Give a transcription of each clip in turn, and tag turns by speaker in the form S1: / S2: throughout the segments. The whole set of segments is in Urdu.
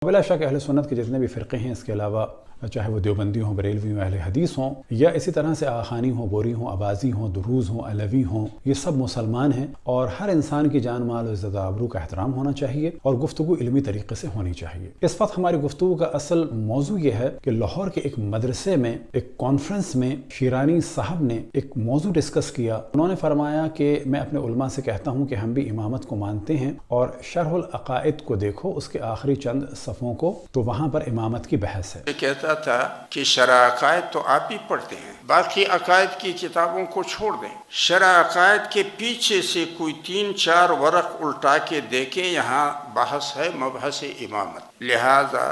S1: بلا شک اہل سنت کے جتنے بھی فرقے ہیں اس کے علاوہ چاہے وہ دیوبندی ہوں، بریلوی ہوں، اہل حدیث ہوں، یا اسی طرح سے آخانی ہوں، بوری ہوں، عباسی ہوں، دروز ہوں، علوی ہوں، یہ سب مسلمان ہیں اور ہر انسان کی جان مال و عزت و آبرو کا احترام ہونا چاہیے اور گفتگو علمی طریقے سے ہونی چاہیے۔ اس وقت ہماری گفتگو کا اصل موضوع یہ ہے کہ لاہور کے ایک مدرسے میں ایک کانفرنس میں شیرانی صاحب نے ایک موضوع ڈسکس کیا۔ انہوں نے فرمایا کہ میں اپنے علماء سے کہتا ہوں کہ ہم بھی امامت کو مانتے ہیں اور شرح العقائد کو دیکھو، اس کے آخری چند صفحوں کو، تو وہاں پر امامت کی بحث ہے۔
S2: کہتا تھا کہ شرع عقائد تو آپ ہی پڑھتے ہیں، باقی عقائد کی کتابوں کو چھوڑ دیں، شرع عقائد کے پیچھے سے کوئی 3-4 ورق الٹا کے دیکھیں، یہاں بحث ہے مبحث امامت۔ لہذا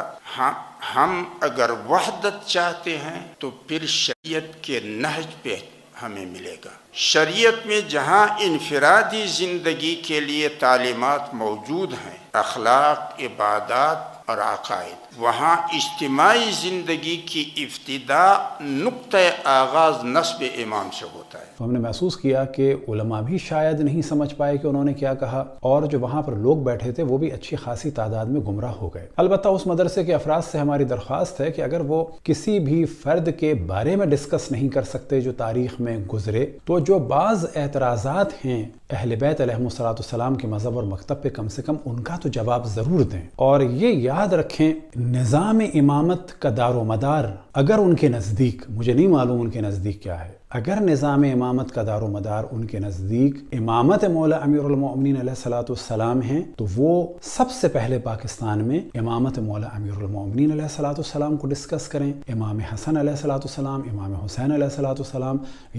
S2: ہم اگر وحدت چاہتے ہیں تو پھر شریعت کے نہج پہ ہمیں ملے گا۔ شریعت میں جہاں انفرادی زندگی کے لیے تعلیمات موجود ہیں، اخلاق، عبادات اور عقائد، وہاں اجتماعی زندگی کی ابتدا نقطہ آغاز نصب امام سے ہوتا ہے۔
S1: تو ہم نے محسوس کیا کہ علماء بھی شاید نہیں سمجھ پائے کہ انہوں نے کیا کہا، اور جو وہاں پر لوگ بیٹھے تھے وہ بھی اچھی خاصی تعداد میں گمراہ ہو گئے۔ البتہ اس مدرسے کے افراد سے ہماری درخواست ہے کہ اگر وہ کسی بھی فرد کے بارے میں ڈسکس نہیں کر سکتے جو تاریخ میں گزرے، تو جو بعض اعتراضات ہیں اہل بیت علیہم السلام کے مذہب اور مکتب پہ، کم سے کم ان کا تو جواب ضرور دیں۔ اور یہ یاد رکھیں، نظام امامت کا دار و مدار اگر ان کے نزدیک، مجھے نہیں معلوم ان کے نزدیک کیا ہے، اگر نظام امامت کا دار و مدار ان کے نزدیک امامت مولا امیر المؤمنین علیہ السلام ہیں، تو وہ سب سے پہلے پاکستان میں امامت مولا امیر المؤمنین علیہ السلام کو ڈسکس کریں، امام حسن علیہ السلام، امام حسین علیہ السلام،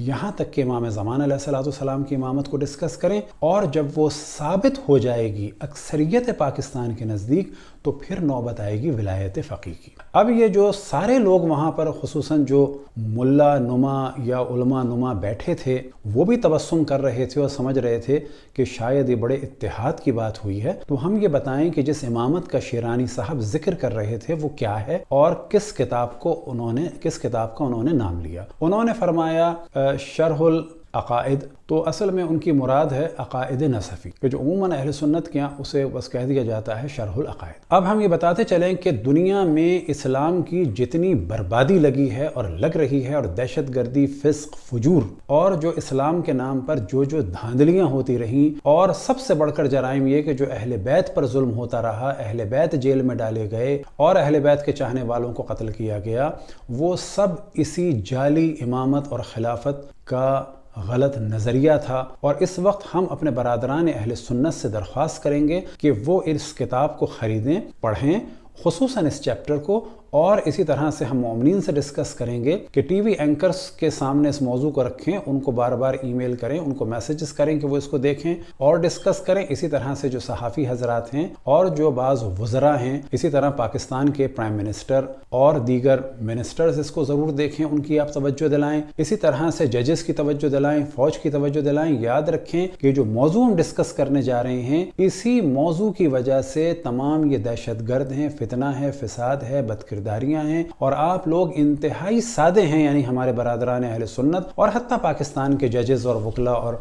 S1: یہاں تک کہ امام زمان علیہ السلام کی امامت کو ڈسکس کریں، اور جب وہ ثابت ہو جائے گی اکثریت پاکستان کے نزدیک، تو پھر نوبت آئے گی ولایت فقیہ کی۔ اب یہ جو سارے لوگ وہاں پر، خصوصاً جو ملا نما یا علماء نما بیٹھے تھے، وہ بھی تبسم کر رہے تھے اور سمجھ رہے تھے کہ شاید یہ بڑے اتحاد کی بات ہوئی ہے۔ تو ہم یہ بتائیں کہ جس امامت کا شیرانی صاحب ذکر کر رہے تھے وہ کیا ہے اور کس کتاب کا انہوں نے نام لیا۔ انہوں نے فرمایا شرح العقائد، تو اصل میں ان کی مراد ہے عقائد نصفی، کہ جو عموماً اہل سنت کے یہاں اسے بس کہہ دیا جاتا ہے شرح العقائد۔ اب ہم یہ بتاتے چلیں کہ دنیا میں اسلام کی جتنی بربادی لگی ہے اور لگ رہی ہے، اور دہشت گردی، فسق، فجور، اور جو اسلام کے نام پر جو دھاندلیاں ہوتی رہیں، اور سب سے بڑھ کر جرائم یہ کہ جو اہل بیت پر ظلم ہوتا رہا، اہل بیت جیل میں ڈالے گئے اور اہل بیت کے چاہنے والوں کو قتل کیا گیا، وہ سب اسی جعلی امامت اور خلافت کا غلط نظریہ تھا۔ اور اس وقت ہم اپنے برادران اہل سنت سے درخواست کریں گے کہ وہ اس کتاب کو خریدیں، پڑھیں، خصوصاً اس چیپٹر کو، اور اسی طرح سے ہم مومنین سے ڈسکس کریں گے کہ ٹی وی اینکرز کے سامنے اس موضوع کو رکھیں، ان کو بار بار ای میل کریں، ان کو میسیجز کریں کہ وہ اس کو دیکھیں اور ڈسکس کریں۔ اسی طرح سے جو صحافی حضرات ہیں اور جو بعض وزراء ہیں، اسی طرح پاکستان کے پرائم منسٹر اور دیگر منسٹرز اس کو ضرور دیکھیں، ان کی آپ توجہ دلائیں۔ اسی طرح سے ججز کی توجہ دلائیں، فوج کی توجہ دلائیں۔ یاد رکھیں کہ جو موضوع ہم ڈسکس کرنے جا رہے ہیں، اسی موضوع کی وجہ سے تمام یہ دہشت گرد ہیں، فتنہ ہے، فساد ہے، بدکرداریاں ہیں، اور آپ لوگ انتہائی سادے ہیں، یعنی ہمارے برادران اہل سنت اور حتیٰ پاکستان کے ججز اور وکلا اور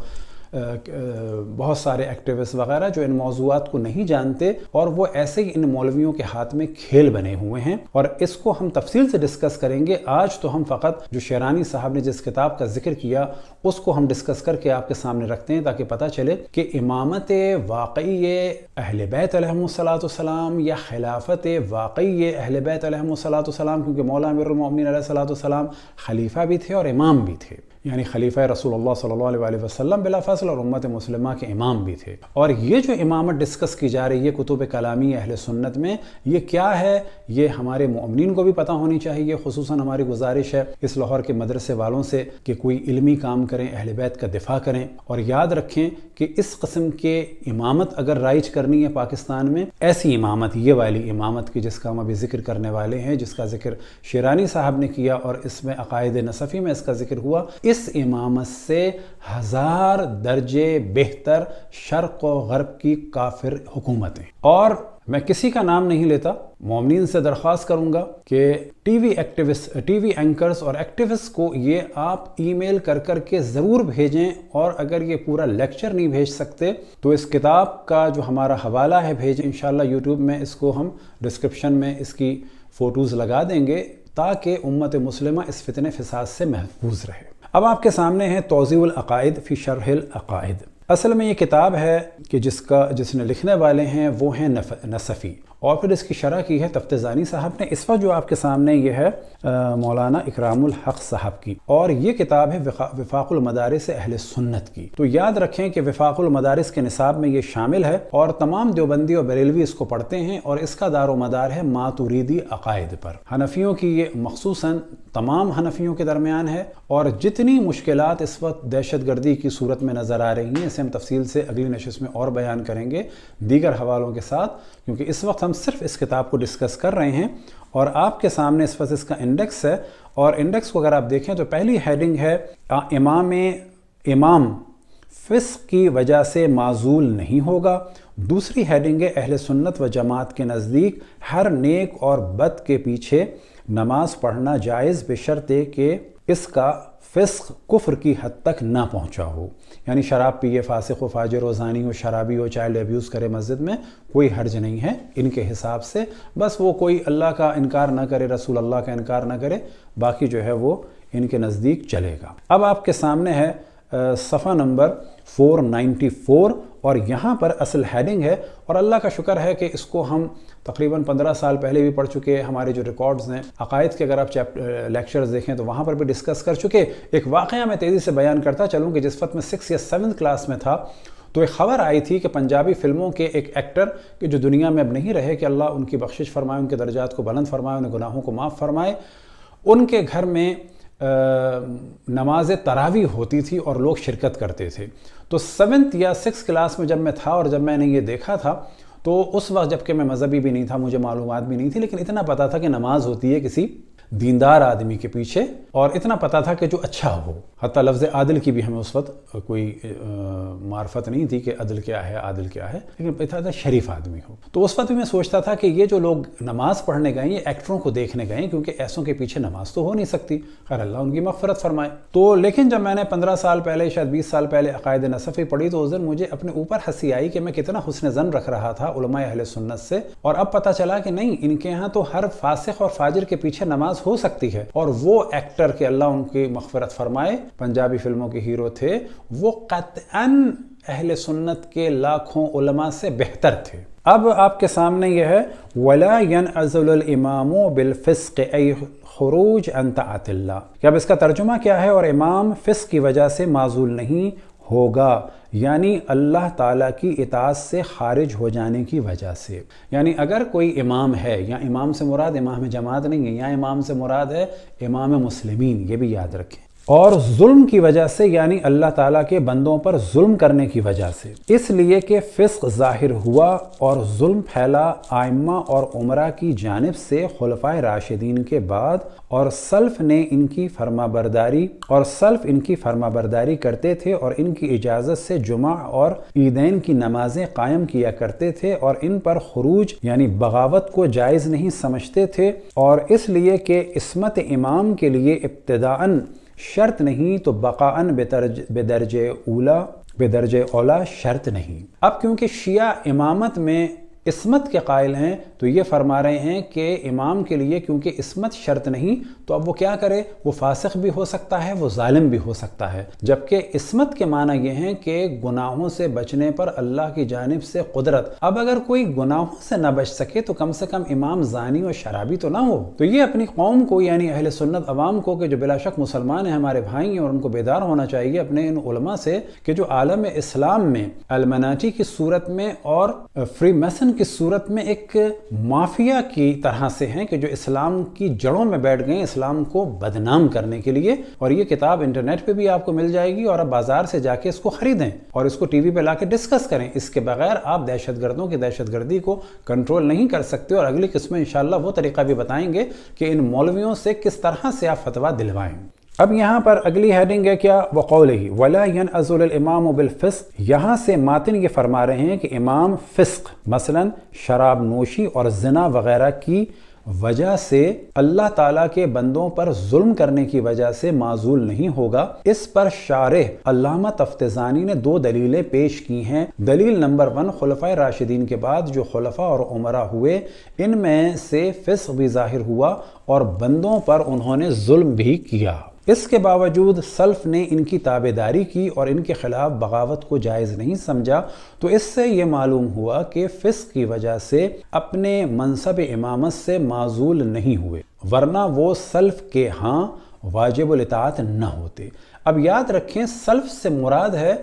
S1: بہت سارے ایکٹیوسٹ وغیرہ جو ان موضوعات کو نہیں جانتے، اور وہ ایسے ہی ان مولویوں کے ہاتھ میں کھیل بنے ہوئے ہیں، اور اس کو ہم تفصیل سے ڈسکس کریں گے۔ آج تو ہم فقط جو شیرانی صاحب نے جس کتاب کا ذکر کیا اس کو ہم ڈسکس کر کے آپ کے سامنے رکھتے ہیں، تاکہ پتہ چلے کہ امامت واقعی اہل بیت علیہم السلام یا خلافت واقعی اہل بیت علیہم السلام، کیونکہ مولا امیر المؤمنین علیہ السلام خلیفہ بھی تھے اور امام بھی تھے، یعنی خلیفہ رسول اللہ صلی اللہ علیہ وسلم بلا فاصلہ اور امت مسلمہ کے امام بھی تھے۔ اور یہ جو امامت ڈسکس کی جا رہی ہے کتب کلامی اہل سنت میں، یہ کیا ہے، یہ ہمارے مومنین کو بھی پتہ ہونی چاہیے۔ خصوصاً ہماری گزارش ہے اس لاہور کے مدرسے والوں سے کہ کوئی علمی کام کریں، اہل بیت کا دفاع کریں، اور یاد رکھیں کہ اس قسم کے امامت اگر رائج کرنی ہے پاکستان میں، ایسی امامت، یہ والی امامت کی جس کا ہم ابھی ذکر کرنے والے ہیں، جس کا ذکر شیرانی صاحب نے کیا اور اس میں عقائد نصفی میں اس کا ذکر ہوا، اس امامت سے 1000 درجے بہتر شرق و غرب کی کافر حکومتیں، اور میں کسی کا نام نہیں لیتا، مومنین سے درخواست کروں گا کہ ٹی وی اینکرز اور ایکٹیوسٹ کو یہ آپ ای میل کر کے ضرور بھیجیں، اور اگر یہ پورا لیکچر نہیں بھیج سکتے تو اس کتاب کا جو ہمارا حوالہ ہے بھیجیں، انشاءاللہ یوٹیوب میں اس کو ہم ڈسکرپشن میں اس کی فوٹوز لگا دیں گے تاکہ امت مسلمہ اس فتنہ فساد سے محفوظ رہے۔ اب آپ کے سامنے ہے توضیح العقائد فی شرح العقائد۔ اصل میں یہ کتاب ہے کہ جس نے لکھنے والے ہیں وہ ہیں نصفی، اور پھر اس کی شرح کی ہے تفتزانی صاحب نے۔ اس وقت جو آپ کے سامنے یہ ہے مولانا اکرام الحق صاحب کی، اور یہ کتاب ہے وفاق المدارس اہل سنت کی۔ تو یاد رکھیں کہ وفاق المدارس کے نصاب میں یہ شامل ہے، اور تمام دیوبندی اور بریلوی اس کو پڑھتے ہیں، اور اس کا دار و مدار ہے ماتوریدی عقائد پر۔ حنفیوں کی یہ خصوصاً تمام حنفیوں کے درمیان ہے، اور جتنی مشکلات اس وقت دہشت گردی کی صورت میں نظر آ رہی ہیں اسے ہم تفصیل سے اگلی نشست میں اور بیان کریں گے دیگر حوالوں کے ساتھ، کیونکہ اس وقت ہم صرف اس کتاب کو ڈسکس کر رہے ہیں، اور آپ کے سامنے اس وقت اس کا انڈیکس ہے، اور انڈیکس کو اگر آپ دیکھیں تو پہلی ہیڈنگ ہے امام فسق کی وجہ سے معزول نہیں ہوگا، دوسری ہیڈنگ ہے اہل سنت و جماعت کے نزدیک ہر نیک اور بد کے پیچھے نماز پڑھنا جائز بشرطے کہ اس کا فسق کفر کی حد تک نہ پہنچا ہو، یعنی شراب پیے، فاسق و فاجر و زانی ہو، شرابی ہو، چائلڈ ایبیوز کرے مسجد میں، کوئی حرج نہیں ہے ان کے حساب سے، بس وہ کوئی اللہ کا انکار نہ کرے، رسول اللہ کا انکار نہ کرے، باقی جو ہے وہ ان کے نزدیک چلے گا۔ اب آپ کے سامنے ہے صفحہ نمبر 494، اور یہاں پر اصل ہیڈنگ ہے، اور اللہ کا شکر ہے کہ اس کو ہم تقریباً 15 سال پہلے بھی پڑھ چکے، ہمارے جو ریکارڈز ہیں عقائد کے اگر آپ لیکچرز دیکھیں تو وہاں پر بھی ڈسکس کر چکے۔ ایک واقعہ میں تیزی سے بیان کرتا چلوں کہ جس وقت میں 6 یا 7 کلاس میں تھا تو ایک خبر آئی تھی کہ پنجابی فلموں کے ایک ایکٹر کہ جو دنیا میں اب نہیں رہے، کہ اللہ ان کی بخشش فرمائے، ان کے درجات کو بلند فرمائے، ان گناہوں کو معاف فرمائے، ان کے گھر میں نماز تراویح ہوتی تھی اور لوگ شرکت کرتے تھے۔ تو 7 یا 6 کلاس میں جب میں تھا اور جب میں نے یہ دیکھا تھا تو اس وقت جب کہ میں مذہبی بھی نہیں تھا، مجھے معلومات بھی نہیں تھی، لیکن اتنا پتا تھا کہ نماز ہوتی ہے کسی دیندار آدمی کے پیچھے، اور اتنا پتا تھا کہ جو اچھا ہو، حتیٰ لفظ عادل کی بھی ہمیں اس وقت کوئی معرفت نہیں تھی کہ عدل کیا ہے، عادل کیا ہے، لیکن پتا تھا شریف آدمی ہو۔ تو اس وقت بھی میں سوچتا تھا کہ یہ جو لوگ نماز پڑھنے گئے یہ ایکٹروں کو دیکھنے گئے، کیونکہ ایسوں کے پیچھے نماز تو ہو نہیں سکتی، خیر اللہ ان کی مغفرت فرمائے۔ تو لیکن جب میں نے 15 سال پہلے، شاید 20 سال پہلے عقائد نصفی پڑھی تو اس دن مجھے اپنے اوپر ہنسی آئی کہ میں کتنا حسن ظن رکھ رہا تھا علماء اہل سنت سے، اور اب پتہ چلا کہ نہیں، ان کے ہاں تو ہر فاسق اور فاجر کے پیچھے نماز ہو سکتی ہے، اور وہ ایکٹر کہ اللہ ان کی مغفرت فرمائے پنجابی فلموں کے ہیرو تھے، وہ قطعاً اہل سنت کے لاکھوں علماء سے بہتر تھے۔ اب آپ کے سامنے یہ ہے وَلَا يَنْعَزُلُ الْإِمَامُ بِالْفِسْقِ أَيْ خُرُوجْ عَنْ طَاعَةِ اللَّهِ، کہ اب اس کا ترجمہ کیا ہے، اور امام فسق کی وجہ سے معزول نہیں ہوگا، یعنی اللہ تعالیٰ کی اطاعت سے خارج ہو جانے کی وجہ سے۔ یعنی اگر کوئی امام ہے، یا امام سے مراد امام جماعت نہیں ہے، یا امام سے مراد ہے امام مسلمین، یہ بھی یاد رکھیں، اور ظلم کی وجہ سے، یعنی اللہ تعالیٰ کے بندوں پر ظلم کرنے کی وجہ سے، اس لیے کہ فسق ظاہر ہوا اور ظلم پھیلا ائمہ اور عمرہ کی جانب سے خلفائے راشدین کے بعد، اور سلف ان کی فرما برداری کرتے تھے، اور ان کی اجازت سے جمعہ اور عیدین کی نمازیں قائم کیا کرتے تھے، اور ان پر خروج یعنی بغاوت کو جائز نہیں سمجھتے تھے، اور اس لیے کہ عصمت امام کے لیے ابتداءً شرط نہیں تو بقاءً بدرجہ اولا شرط نہیں۔ اب کیونکہ شیعہ امامت میں عصمت کے قائل ہیں تو یہ فرما رہے ہیں کہ امام کے لیے کیونکہ عصمت شرط نہیں تو اب وہ کیا کرے، وہ فاسق بھی ہو سکتا ہے، وہ ظالم بھی ہو سکتا ہے، جبکہ عصمت کے معنی یہ ہیں کہ گناہوں سے بچنے پر اللہ کی جانب سے قدرت۔ اب اگر کوئی گناہوں سے نہ بچ سکے تو کم سے کم امام زانی اور شرابی تو نہ ہو۔ تو یہ اپنی قوم کو یعنی اہل سنت عوام کو، کہ جو بلا شک مسلمان ہیں، ہمارے بھائی ہیں، اور ان کو بیدار ہونا چاہیے اپنے ان علماء سے کہ جو عالم اسلام میں المناٹی کی صورت میں اور فری میسن کی صورت میں ایک مافیا کی طرح سے ہیں، کہ جو اسلام کی جڑوں میں بیٹھ گئے اسلام کو بدنام کرنے کے لیے۔ اور یہ کتاب انٹرنیٹ پہ بھی آپ کو مل جائے گی، اور آپ بازار سے جا کے اس کو خریدیں اور اس کو ٹی وی پہ لا کے ڈسکس کریں۔ اس کے بغیر آپ دہشت گردوں کی دہشت گردی کو کنٹرول نہیں کر سکتے، اور اگلی قسم میں انشاءاللہ وہ طریقہ بھی بتائیں گے کہ ان مولویوں سے کس طرح سے آپ فتویٰ دلوائیں۔ اب یہاں پر اگلی ہیڈنگ ہے کیا؟ وقولہ ولا ينعزل الامام بالفسق، یہاں سے ماتن یہ فرما رہے ہیں کہ امام فسق مثلا شراب نوشی اور زنا وغیرہ کی وجہ سے اللہ تعالیٰ کے بندوں پر ظلم کرنے کی وجہ سے معزول نہیں ہوگا۔ اس پر شارح علامہ تفتزانی نے 2 دلیلیں پیش کی ہیں۔ دلیل نمبر 1، خلفائے راشدین کے بعد جو خلفاء اور عمراء ہوئے ان میں سے فسق بھی ظاہر ہوا اور بندوں پر انہوں نے ظلم بھی کیا، اس کے باوجود سلف نے ان کی تابعداری کی اور ان کے خلاف بغاوت کو جائز نہیں سمجھا۔ تو اس سے یہ معلوم ہوا کہ فسق کی وجہ سے اپنے منصب امامت سے معزول نہیں ہوئے، ورنہ وہ سلف کے ہاں واجب الاطاعت نہ ہوتے۔ اب یاد رکھیں سلف سے مراد ہے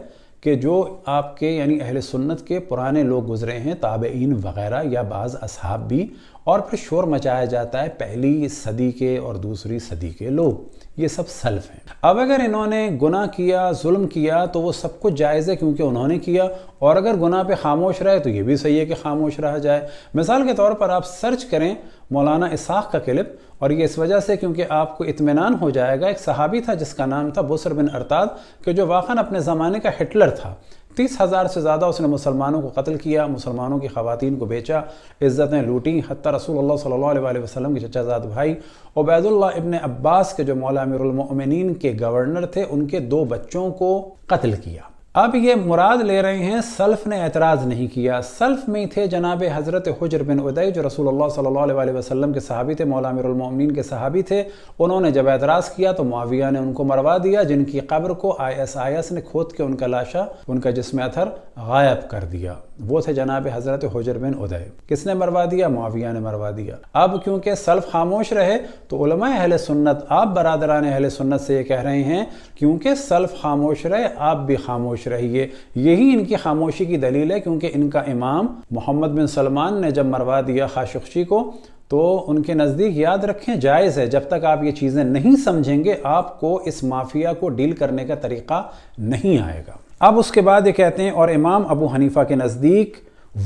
S1: کہ جو آپ کے یعنی اہل سنت کے پرانے لوگ گزرے ہیں، تابعین وغیرہ یا بعض اصحاب بھی، اور پھر شور مچایا جاتا ہے پہلی صدی کے اور دوسری صدی کے لوگ، یہ سب سلف ہیں۔ اب اگر انہوں نے گناہ کیا، ظلم کیا تو وہ سب کچھ جائز ہے کیونکہ انہوں نے کیا، اور اگر گناہ پہ خاموش رہے تو یہ بھی صحیح ہے کہ خاموش رہا جائے۔ مثال کے طور پر آپ سرچ کریں مولانا اسحاق کا کلپ، اور یہ اس وجہ سے کیونکہ آپ کو اطمینان ہو جائے گا، ایک صحابی تھا جس کا نام تھا بسر بن ارتاد، کہ جو واقعاً اپنے زمانے کا ہٹلر تھا۔ 30,000 سے زیادہ اس نے مسلمانوں کو قتل کیا، مسلمانوں کی خواتین کو بیچا، عزتیں لوٹیں، حتیٰ رسول اللہ صلی اللہ علیہ وسلم کے چچا زاد بھائی عبید اللہ ابن عباس کے جو مولا امیر المؤمنین کے گورنر تھے ان کے 2 بچوں کو قتل کیا۔ اب یہ مراد لے رہے ہیں سلف نے اعتراض نہیں کیا، سلف میں تھے جناب حضرت حجر بن عدی جو رسول اللہ صلی اللہ علیہ وسلم کے صحابی تھے، مولا امیر المؤمنین کے صحابی تھے۔ انہوں نے جب اعتراض کیا تو معاویہ نے ان کو مروا دیا، جن کی قبر کو ISIS نے کھود کے ان کا لاشا، ان کا جسم اطہر غائب کر دیا۔ وہ تھے جناب حضرت حجر بن عدی۔ کس نے مروا دیا؟ معاویہ نے مروا دیا۔ اب کیونکہ سلف خاموش رہے تو علماء اہل سنت، آپ برادران اہل سنت سے یہ کہہ رہے ہیں کیونکہ سلف خاموش رہے آپ بھی خاموش رہیے۔ یہی ان کی خاموشی کی دلیل ہے، کیونکہ ان کا امام محمد بن سلمان نے جب مروا دیا خاشقچی کو تو ان کے نزدیک یاد رکھیں جائز ہے، جب تک آپ یہ چیزیں نہیں سمجھیں گے آپ کو اس مافیا کو ڈیل کرنے کا طریقہ نہیں آئے گا۔ اب اس کے بعد یہ کہتے ہیں اور امام ابو حنیفہ کے نزدیک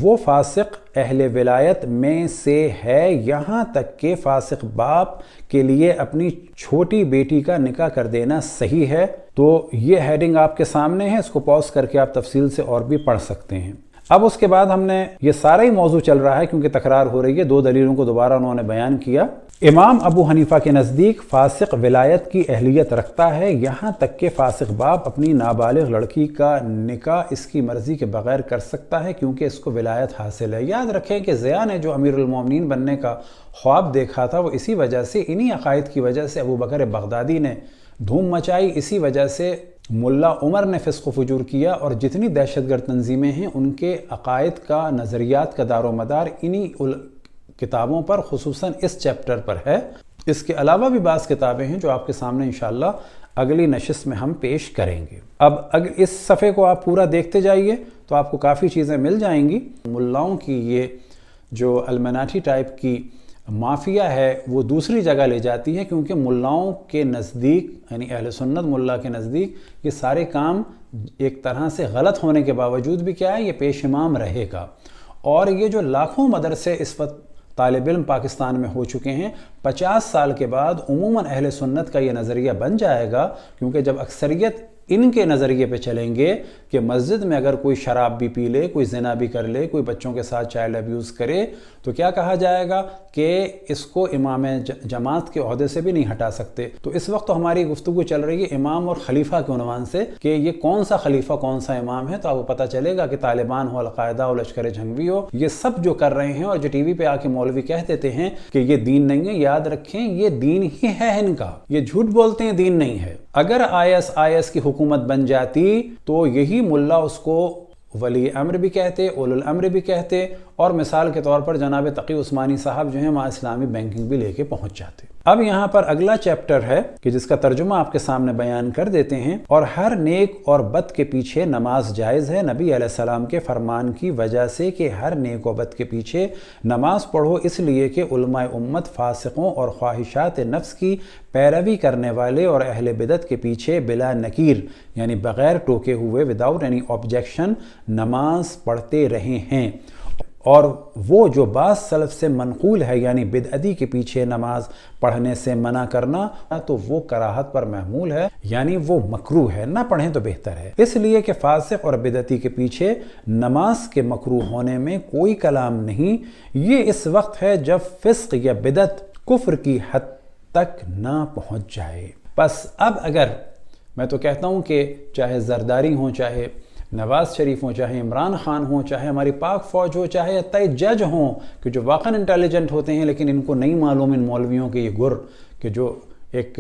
S1: وہ فاسق اہل ولایت میں سے ہے، یہاں تک کہ فاسق باپ کے لیے اپنی چھوٹی بیٹی کا نکاح کر دینا صحیح ہے۔ تو یہ ہیڈنگ آپ کے سامنے ہے، اس کو پاز کر کے آپ تفصیل سے اور بھی پڑھ سکتے ہیں۔ اب اس کے بعد ہم نے یہ سارا ہی موضوع چل رہا ہے کیونکہ تکرار ہو رہی ہے، 2 دلیلوں کو دوبارہ انہوں نے بیان کیا۔ امام ابو حنیفہ کے نزدیک فاسق ولایت کی اہلیت رکھتا ہے، یہاں تک کہ فاسق باپ اپنی نابالغ لڑکی کا نکاح اس کی مرضی کے بغیر کر سکتا ہے کیونکہ اس کو ولایت حاصل ہے۔ یاد رکھیں کہ ضیاء نے جو امیر المومنین بننے کا خواب دیکھا تھا وہ اسی وجہ سے، انہی عقائد کی وجہ سے ابو بکر بغدادی نے دھوم مچائی، اسی وجہ سے ملا عمر نے فسق و فجور کیا، اور جتنی دہشت گرد تنظیمیں ہیں ان کے عقائد کا، نظریات کا دار و مدار انہی کتابوں پر، خصوصاً اس چیپٹر پر ہے۔ اس کے علاوہ بھی بعض کتابیں ہیں جو آپ کے سامنے انشاءاللہ اگلی نشست میں ہم پیش کریں گے۔ اب اگر اس صفحے کو آپ پورا دیکھتے جائیے تو آپ کو کافی چیزیں مل جائیں گی۔ ملاؤں کی یہ جو المناٹی ٹائپ کی مافیا ہے وہ دوسری جگہ لے جاتی ہے، کیونکہ ملاؤں کے نزدیک یعنی اہل سنت ملا کے نزدیک یہ سارے کام ایک طرح سے غلط ہونے کے باوجود بھی کیا ہے، یہ پیش امام رہے گا۔ اور یہ جو لاکھوں مدرسے اس وقت طالب علم پاکستان میں ہو چکے ہیں، 50 سال کے بعد عموماً اہل سنت کا یہ نظریہ بن جائے گا، کیونکہ جب اکثریت ان کے نظریے پہ چلیں گے کہ مسجد میں اگر کوئی شراب بھی پی لے، کوئی زنا بھی کر لے، کوئی بچوں کے ساتھ چائلڈ ابیوز کرے تو کیا کہا جائے گا کہ اس کو امام جماعت کے عہدے سے بھی نہیں ہٹا سکتے۔ تو اس وقت تو ہماری گفتگو چل رہی ہے امام اور خلیفہ کے عنوان سے کہ یہ کون سا خلیفہ کون سا امام ہے، تو آپ کو پتہ چلے گا کہ طالبان ہو، القاعدہ ہو، لشکر جھنگوی ہو، یہ سب جو کر رہے ہیں اور جو ٹی وی پہ آ کے مولوی کہہ دیتے ہیں کہ یہ دین نہیں ہے، یاد رکھیں یہ دین ہی ہے ان کا، یہ جھوٹ بولتے ہیں دین نہیں ہے۔ اگر ISIS کی حکومت بن جاتی تو یہی ملا اس کو ولی امر بھی کہتے، اولو الامر بھی کہتے، اور مثال کے طور پر جناب تقی عثمانی صاحب جو ہیں وہاں اسلامی بینکنگ بھی لے کے پہنچ جاتے۔ اب یہاں پر اگلا چیپٹر ہے کہ جس کا ترجمہ آپ کے سامنے بیان کر دیتے ہیں۔ اور ہر نیک اور بد کے پیچھے نماز جائز ہے، نبی علیہ السلام کے فرمان کی وجہ سے کہ ہر نیک و بد کے پیچھے نماز پڑھو، اس لیے کہ علماء امت فاسقوں اور خواہشات نفس کی پیروی کرنے والے اور اہل بدعت کے پیچھے بلا نکیر یعنی بغیر ٹوکے ہوئے وداؤٹ اینی آبجیکشن نماز پڑھتے رہے ہیں۔ اور وہ جو بعض سلف سے منقول ہے یعنی بدعتی کے پیچھے نماز پڑھنے سے منع کرنا، تو وہ کراہت پر محمول ہے، یعنی وہ مکروہ ہے، نہ پڑھیں تو بہتر ہے۔ اس لیے کہ فاسق اور بدعتی کے پیچھے نماز کے مکروہ ہونے میں کوئی کلام نہیں، یہ اس وقت ہے جب فسق یا بدعت کفر کی حد تک نہ پہنچ جائے۔ بس اب اگر میں تو کہتا ہوں کہ چاہے زرداری ہوں، چاہے نواز شریف ہوں، چاہے عمران خان ہوں، چاہے ہماری پاک فوج ہو، چاہے حتی جج ہوں کہ جو واقعاً انٹیلیجنٹ ہوتے ہیں لیکن ان کو نہیں معلوم ان مولویوں کے یہ گر کہ جو ایک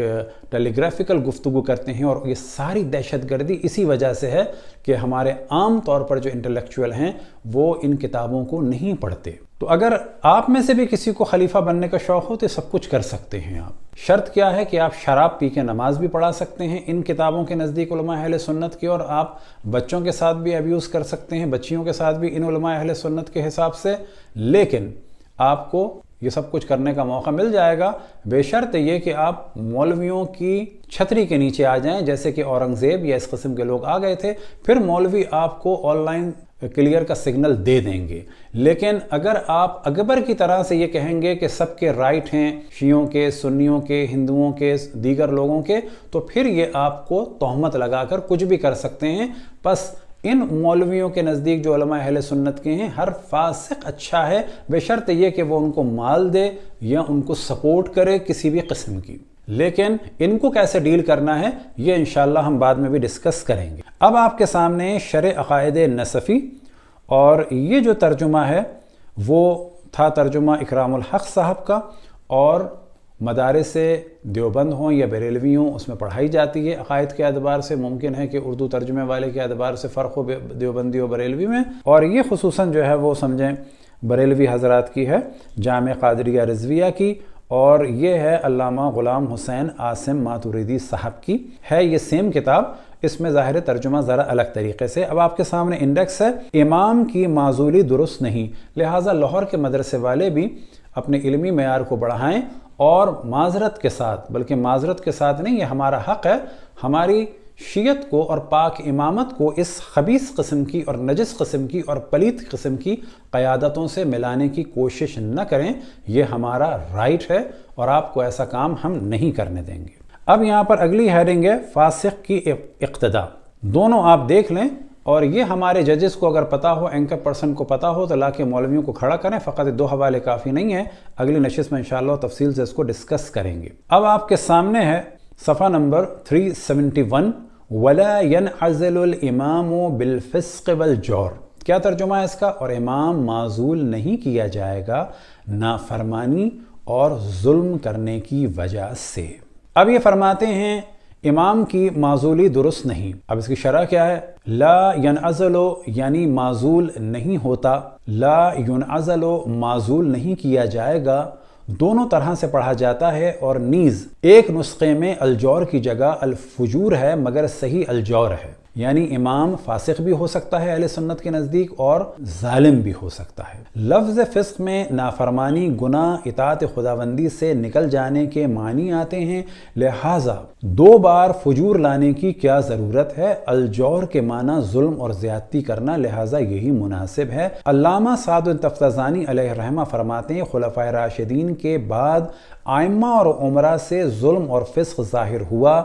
S1: ٹیلی گرافیکل گفتگو کرتے ہیں، اور یہ ساری دہشت گردی اسی وجہ سے ہے کہ ہمارے عام طور پر جو انٹلیکچوئل ہیں وہ ان کتابوں کو نہیں پڑھتے۔ تو اگر آپ میں سے بھی کسی کو خلیفہ بننے کا شوق ہو تو سب کچھ کر سکتے ہیں آپ۔ شرط کیا ہے کہ آپ شراب پی کے نماز بھی پڑھا سکتے ہیں ان کتابوں کے نزدیک علماء اہل سنت کے، اور آپ بچوں کے ساتھ بھی ابیوز کر سکتے ہیں، بچیوں کے ساتھ بھی ان علماء اہل سنت کے حساب سے، لیکن آپ کو یہ سب کچھ کرنے کا موقع مل جائے گا بے شرط یہ کہ آپ مولویوں کی چھتری کے نیچے آ جائیں، جیسے کہ اورنگزیب یا اس قسم کے لوگ آ گئے تھے، پھر مولوی آپ کو آن لائن کلیئر کا سگنل دے دیں گے۔ لیکن اگر آپ اکبر کی طرح سے یہ کہیں گے کہ سب کے رائٹ ہیں، شیعوں کے، سنیوں کے، ہندوؤں کے، دیگر لوگوں کے، تو پھر یہ آپ کو تہمت لگا کر کچھ بھی کر سکتے ہیں۔ بس ان مولویوں کے نزدیک جو علماء اہل سنت کے ہیں، ہر فاسق اچھا ہے بے شرط یہ کہ وہ ان کو مال دے یا ان کو سپورٹ کرے کسی بھی قسم کی۔ لیکن ان کو کیسے ڈیل کرنا ہے یہ انشاءاللہ ہم بعد میں بھی ڈسکس کریں گے۔ اب آپ کے سامنے شرح عقائد نصفی، اور یہ جو ترجمہ ہے وہ تھا ترجمہ اکرام الحق صاحب کا، اور مدارس دیوبند ہوں یا بریلوی ہوں اس میں پڑھائی جاتی ہے۔ عقائد کے اعتبار سے ممکن ہے کہ اردو ترجمے والے کے اعتبار سے فرق ہو دیوبندی و بریلوی میں، اور یہ خصوصاً جو ہے وہ سمجھیں بریلوی حضرات کی ہے، جامع قادریہ رضویہ کی، اور یہ ہے علامہ غلام حسین عاصم ماتوریدی صاحب کی ہے۔ یہ سیم کتاب، اس میں ظاہر ترجمہ ذرا الگ طریقے سے۔ اب آپ کے سامنے انڈیکس ہے، امام کی معزولی درست نہیں، لہٰذا لاہور کے مدرسے والے بھی اپنے علمی معیار کو بڑھائیں، اور معذرت کے ساتھ، بلکہ معذرت کے ساتھ نہیں، یہ ہمارا حق ہے، ہماری شیعت کو اور پاک امامت کو اس خبیث قسم کی اور نجس قسم کی اور پلیت قسم کی قیادتوں سے ملانے کی کوشش نہ کریں، یہ ہمارا رائٹ ہے اور آپ کو ایسا کام ہم نہیں کرنے دیں گے۔ اب یہاں پر اگلی ہیڈنگ ہے فاسق کی اقتداء، دونوں آپ دیکھ لیں، اور یہ ہمارے ججز کو اگر پتا ہو، اینکر پرسن کو پتا ہو، تو لا کے مولویوں کو کھڑا کریں، فقط 2 حوالے کافی نہیں ہے، اگلی نشست میں انشاءاللہ تفصیل سے اس کو ڈسکس کریں گے۔ اب آپ کے سامنے ہے صفحہ نمبر 371، وَلَا يَنْعَزِلُ الْإِمَامُ بِالْفِسْقِ وَالْجَوْرِ، کیا ترجمہ ہے اس کا؟ اور امام معزول نہیں کیا جائے گا نافرمانی اور ظلم کرنے کی وجہ سے۔ اب یہ فرماتے ہیں امام کی معزولی درست نہیں۔ اب اس کی شرح کیا ہے؟ لا ینعزل یعنی معزول نہیں ہوتا، لا ینعزل معزول نہیں کیا جائے گا، دونوں طرح سے پڑھا جاتا ہے، اور نیز ایک نسخے میں الجور کی جگہ الفجور ہے مگر صحیح الجور ہے، یعنی امام فاسق بھی ہو سکتا ہے اہل سنت کے نزدیک اور ظالم بھی ہو سکتا ہے۔ لفظ فسق میں نافرمانی، گناہ، اطاعت خداوندی سے نکل جانے کے معنی آتے ہیں، لہٰذا 2 بار فجور لانے کی کیا ضرورت ہے؟ الجور کے معنی ظلم اور زیادتی کرنا، لہٰذا یہی مناسب ہے۔ علامہ سعد التفتزانی علیہ الرحمہ فرماتے ہیں خلفائے راشدین کے بعد ائمہ اور عمرہ سے ظلم اور فسق ظاہر ہوا،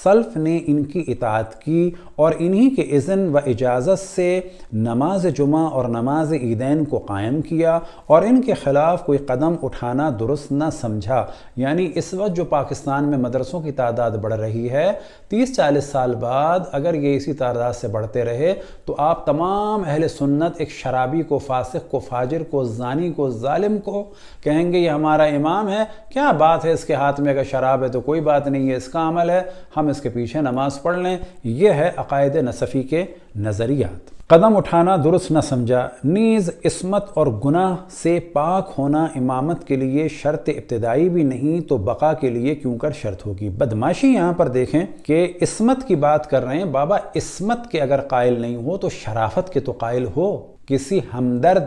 S1: سلف نے ان کی اطاعت کی اور انہی کے اذن و اجازت سے نماز جمعہ اور نماز عیدین کو قائم کیا، اور ان کے خلاف کوئی قدم اٹھانا درست نہ سمجھا۔ یعنی اس وقت جو پاکستان میں مدرسوں کی تعداد بڑھ رہی ہے، 30-40 سال بعد اگر یہ اسی تعداد سے بڑھتے رہے تو آپ تمام اہل سنت ایک شرابی کو، فاسق کو، فاجر کو، زانی کو، ظالم کو کہیں گے یہ ہمارا امام ہے، کیا بات ہے اس کے ہاتھ میں اگر شراب ہے تو کوئی بات نہیں ہے، اس کا عمل ہے، ہم اس کے پیچھے نماز پڑھ لیں۔ یہ ہے عقائد نصفی کے نظریات۔ قدم اٹھانا درست نہ سمجھا، نیز عصمت اور گناہ سے پاک ہونا امامت کے لیے شرط ابتدائی بھی نہیں تو بقا کے لیے کیوں کر شرط ہوگی۔ بدماشی یہاں پر دیکھیں کہ عصمت کی بات کر رہے ہیں، بابا عصمت کے اگر قائل نہیں ہو تو شرافت کے تو قائل ہو، کسی ہمدرد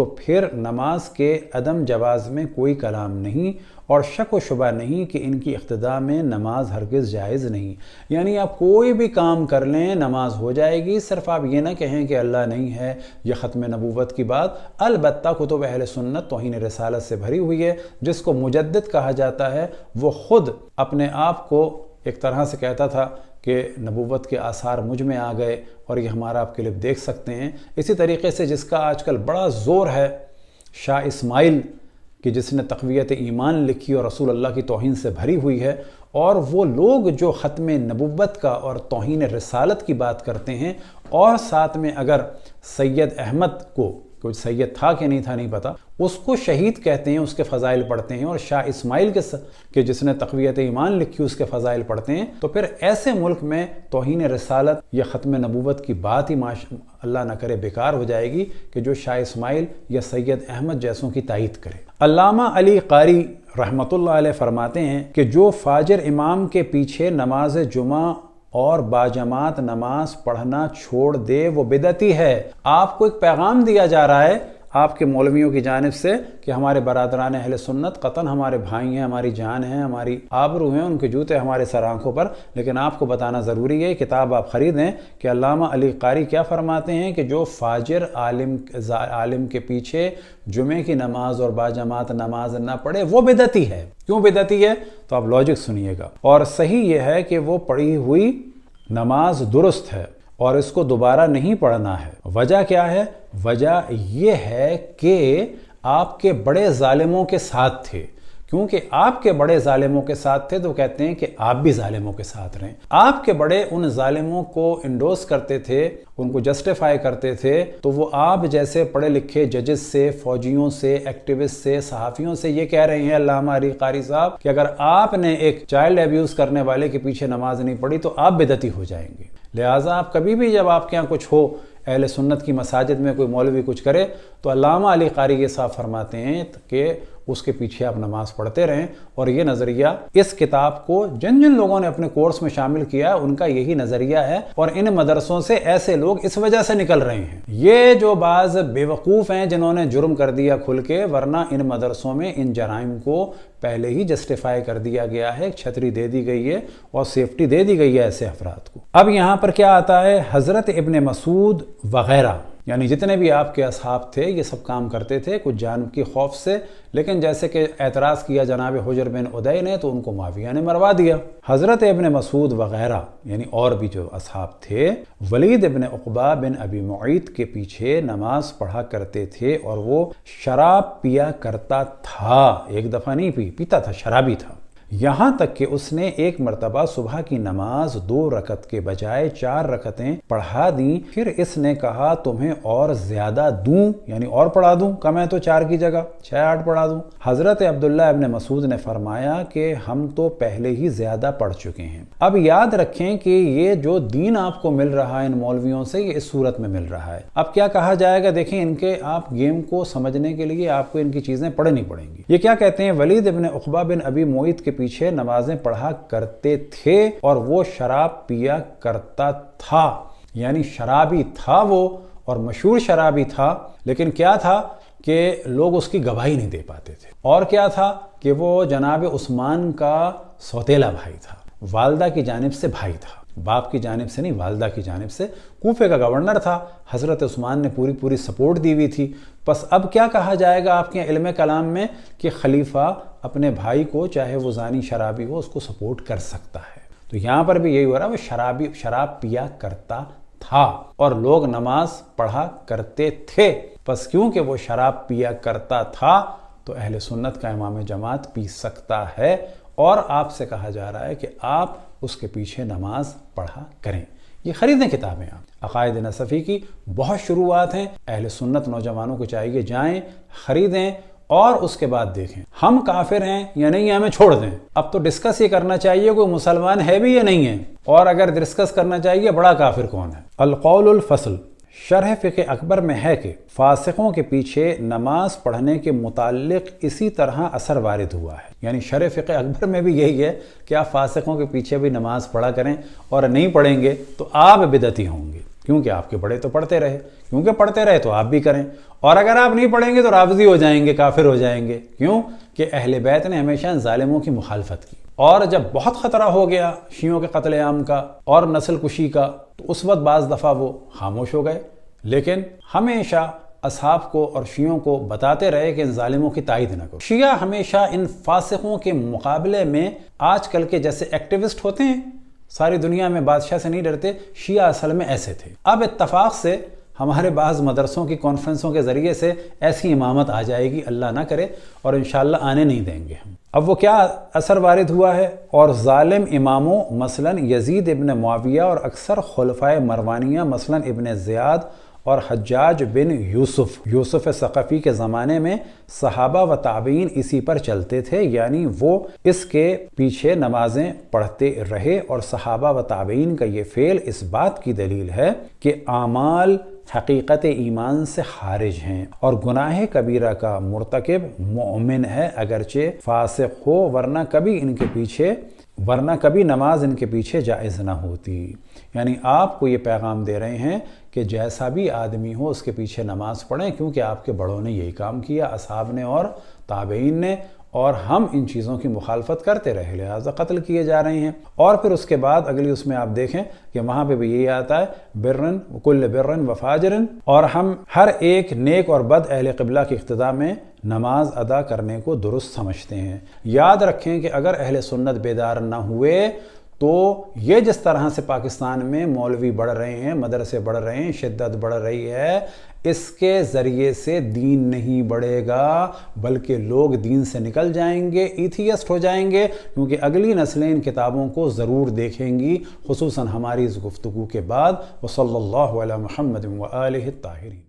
S1: تو پھر نماز کے عدم جواز میں کوئی کلام نہیں اور شک و شبہ نہیں کہ ان کی اقتداء میں نماز ہرگز جائز نہیں۔ یعنی آپ کوئی بھی کام کر لیں نماز ہو جائے گی، صرف آپ یہ نہ کہیں کہ اللہ نہیں ہے، یہ ختم نبوت کی بات۔ البتہ کتب اہل سنت توہین رسالت سے بھری ہوئی ہے۔ جس کو مجدد کہا جاتا ہے وہ خود اپنے آپ کو ایک طرح سے کہتا تھا کہ نبوت کے آثار مجھ میں آ گئے، اور یہ ہمارا آپ کلپ دیکھ سکتے ہیں۔ اسی طریقے سے جس کا آج کل بڑا زور ہے شاہ اسماعیل کہ جس نے تقویت ایمان لکھی اور رسول اللہ کی توہین سے بھری ہوئی ہے، اور وہ لوگ جو ختم نبوت کا اور توہین رسالت کی بات کرتے ہیں، اور ساتھ میں اگر سید احمد کو، کوئی سید تھا کہ نہیں تھا نہیں پتا، اس کو شہید کہتے ہیں، اس کے فضائل پڑھتے ہیں، اور شاہ اسماعیل کے جس نے تقویت ایمان لکھی اس کے فضائل پڑھتے ہیں، تو پھر ایسے ملک میں توہین رسالت یا ختم نبوت کی بات ہی اللہ نہ کرے بیکار ہو جائے گی کہ جو شاہ اسماعیل یا سید احمد جیسوں کی تائید کرے۔ علامہ علی قاری رحمۃ اللہ علیہ فرماتے ہیں کہ جو فاجر امام کے پیچھے نماز جمعہ اور باجماعت نماز پڑھنا چھوڑ دے وہ بدعتی ہے۔ آپ کو ایک پیغام دیا جا رہا ہے آپ کے مولویوں کی جانب سے کہ ہمارے برادران اہل سنت قطعاً ہمارے بھائی ہیں، ہماری جان ہیں، ہماری آبرو ہیں، ان کے جوتے ہمارے سر آنکھوں پر، لیکن آپ کو بتانا ضروری ہے، کتاب آپ خریدیں کہ علامہ علی قاری کیا فرماتے ہیں کہ جو فاجر عالم کے پیچھے جمعے کی نماز اور باجماعت نماز نہ پڑھے وہ بدعتی ہے۔ کیوں بدعتی ہے؟ تو آپ لاجک سنیے گا۔ اور صحیح یہ ہے کہ وہ پڑھی ہوئی نماز درست ہے اور اس کو دوبارہ نہیں پڑھنا ہے۔ وجہ کیا ہے؟ وجہ یہ ہے کہ آپ کے بڑے ظالموں کے ساتھ تھے، کیونکہ آپ کے بڑے ظالموں کے ساتھ تھے تو کہتے ہیں کہ آپ بھی ظالموں کے ساتھ رہیں۔ آپ کے بڑے ان ظالموں کو انڈوس کرتے تھے، ان کو جسٹیفائی کرتے تھے، تو وہ آپ جیسے پڑھے لکھے ججز سے، فوجیوں سے، ایکٹیوسٹ سے، صحافیوں سے یہ کہہ رہے ہیں علامہ علی قاری صاحب کہ اگر آپ نے ایک چائلڈ ایبیوز کرنے والے کے پیچھے نماز نہیں پڑھی تو آپ بدعتی ہو جائیں گے۔ لہٰذا آپ کبھی بھی جب آپ کے یہاں کچھ ہو، اہل سنت کی مساجد میں کوئی مولوی کچھ کرے، تو علامہ علی قاری یہ صاحب فرماتے ہیں کہ اس کے پیچھے آپ نماز پڑھتے رہیں۔ اور یہ نظریہ اس کتاب کو جن جن لوگوں نے اپنے کورس میں شامل کیا ان کا یہی نظریہ ہے، اور ان مدرسوں سے ایسے لوگ اس وجہ سے نکل رہے ہیں۔ یہ جو بعض بیوقوف ہیں جنہوں نے جرم کر دیا کھل کے، ورنہ ان مدرسوں میں ان جرائم کو پہلے ہی جسٹیفائی کر دیا گیا ہے، چھتری دے دی گئی ہے اور سیفٹی دے دی گئی ہے ایسے افراد کو۔ اب یہاں پر کیا آتا ہے؟ حضرت ابن مسعود وغیرہ، یعنی جتنے بھی آپ کے اصحاب تھے یہ سب کام کرتے تھے کچھ جان کی خوف سے، لیکن جیسے کہ اعتراض کیا جناب حجر بن عدی نے تو ان کو معاویہ نے مروا دیا۔ حضرت ابن مسعود وغیرہ یعنی اور بھی جو اصحاب تھے ولید ابن عقبہ بن ابی معیط کے پیچھے نماز پڑھا کرتے تھے، اور وہ شراب پیا کرتا تھا، ایک دفعہ نہیں پیتا تھا، شرابی تھا، یہاں تک کہ اس نے ایک مرتبہ صبح کی نماز 2 رکعت کے بجائے 4 رکعتیں پڑھا دیں۔ پھر اس نے کہا تمہیں اور زیادہ دوں، یعنی اور پڑھا دوں، کم ہے تو 4 کی جگہ 6-8 پڑھا دوں۔ حضرت عبداللہ ابن مسعود نے فرمایا کہ ہم تو پہلے ہی زیادہ پڑھ چکے ہیں۔ اب یاد رکھیں کہ یہ جو دین آپ کو مل رہا ہے ان مولویوں سے، یہ اس صورت میں مل رہا ہے۔ اب کیا کہا جائے گا؟ دیکھیں ان کے آپ گیم کو سمجھنے کے لیے آپ کو ان کی چیزیں پڑھنی پڑیں گی۔ یہ کیا کہتے ہیں؟ ولید ابن عقبہ بن ابی معیط کے پیچھے نمازیں پڑھا کرتے تھے اور وہ شراب پیا کرتا تھا، یعنی شرابی تھا وہ، اور مشہور شرابی تھا، لیکن کیا تھا کہ لوگ اس کی گواہی نہیں دے پاتے تھے۔ اور کیا تھا کہ وہ جناب عثمان کا سوتیلا بھائی تھا، والدہ کی جانب سے بھائی تھا، باپ کی جانب سے نہیں، والدہ کی جانب سے۔ کوفے کا گورنر تھا، حضرت عثمان نے پوری سپورٹ دی ہوئی تھی۔ بس اب کیا کہا جائے گا آپ کے علم کلام میں کہ خلیفہ اپنے بھائی کو، چاہے وہ زانی شرابی ہو، اس کو سپورٹ کر سکتا ہے۔ تو یہاں پر بھی یہی ہو رہا ہے، وہ شراب پیا کرتا تھا اور لوگ نماز پڑھا کرتے تھے۔ بس کیونکہ وہ شراب پیا کرتا تھا تو اہل سنت کا امام جماعت پی سکتا ہے، اور آپ سے کہا جا رہا ہے کہ آپ اس کے پیچھے نماز پڑھا کریں۔ یہ خریدیں کتابیں آپ، عقائد نصفی کی بہت شروعات ہیں، اہل سنت نوجوانوں کو چاہیے جائیں خریدیں اور اس کے بعد دیکھیں ہم کافر ہیں یا نہیں، ہمیں چھوڑ دیں۔ اب تو ڈسکس یہ کرنا چاہیے کوئی مسلمان ہے بھی یا نہیں ہے، اور اگر ڈسکس کرنا چاہیے بڑا کافر کون ہے۔ القول الفصل شرح فقہ اکبر میں ہے کہ فاسقوں کے پیچھے نماز پڑھنے کے متعلق اسی طرح اثر وارد ہوا ہے، یعنی شرح فقہ اکبر میں بھی یہی ہے کہ آپ فاسقوں کے پیچھے بھی نماز پڑھا کریں، اور نہیں پڑھیں گے تو آپ بدعتی ہوں گے۔ کیونکہ آپ کے بڑے تو پڑھتے رہے، کیونکہ پڑھتے رہے تو آپ بھی کریں، اور اگر آپ نہیں پڑھیں گے تو رافضی ہو جائیں گے، کافر ہو جائیں گے۔ کیوں کہ اہل بیت نے ہمیشہ ان ظالموں کی مخالفت کی، اور جب بہت خطرہ ہو گیا شیعوں کے قتل عام کا اور نسل کشی کا تو اس وقت بعض دفعہ وہ خاموش ہو گئے، لیکن ہمیشہ اصحاب کو اور شیعوں کو بتاتے رہے کہ ان ظالموں کی تائید نہ کرو۔ شیعہ ہمیشہ ان فاسقوں کے مقابلے میں آج کل کے جیسے ایکٹیوسٹ ہوتے ہیں، ساری دنیا میں بادشاہ سے نہیں ڈرتے، شیعہ اصل میں ایسے تھے۔ اب اتفاق سے ہمارے بعض مدرسوں کی کانفرنسوں کے ذریعے سے ایسی امامت آ جائے گی، اللہ نہ کرے، اور انشاءاللہ آنے نہیں دیں گے ہم۔ اب وہ کیا اثر وارد ہوا ہے، اور ظالم اماموں مثلا یزید ابن معاویہ اور اکثر خلفائے مروانیہ مثلا ابن زیاد اور حجاج بن یوسف ثقفی کے زمانے میں صحابہ و تابعین اسی پر چلتے تھے، یعنی وہ اس کے پیچھے نمازیں پڑھتے رہے، اور صحابہ و تابعین کا یہ فعل اس بات کی دلیل ہے کہ اعمال حقیقت ایمان سے خارج ہیں، اور گناہ کبیرہ کا مرتکب مومن ہے اگرچہ فاسق ہو، ورنہ کبھی نماز ان کے پیچھے جائز نہ ہوتی۔ یعنی آپ کو یہ پیغام دے رہے ہیں کہ جیسا بھی آدمی ہو اس کے پیچھے نماز پڑھیں، کیونکہ آپ کے بڑوں نے یہی کام کیا، اصحاب نے اور تابعین نے، اور ہم ان چیزوں کی مخالفت کرتے رہے، لہذا قتل کیے جا رہے ہیں۔ اور پھر اس کے بعد اگلی اس میں آپ دیکھیں کہ وہاں پہ بھی یہی آتا ہے برن کل برن و فاجرن، اور ہم ہر ایک نیک اور بد اہل قبلہ کی اقتداء میں نماز ادا کرنے کو درست سمجھتے ہیں۔ یاد رکھیں کہ اگر اہل سنت بیدار نہ ہوئے تو یہ جس طرح سے پاکستان میں مولوی بڑھ رہے ہیں، مدرسے بڑھ رہے ہیں، شدت بڑھ رہی ہے، اس کے ذریعے سے دین نہیں بڑھے گا، بلکہ لوگ دین سے نکل جائیں گے، ایتھیسٹ ہو جائیں گے، کیونکہ اگلی نسلیں ان کتابوں کو ضرور دیکھیں گی، خصوصاً ہماری اس گفتگو کے بعد۔ وصلی اللہ علی محمد و آلہ الطاہرین۔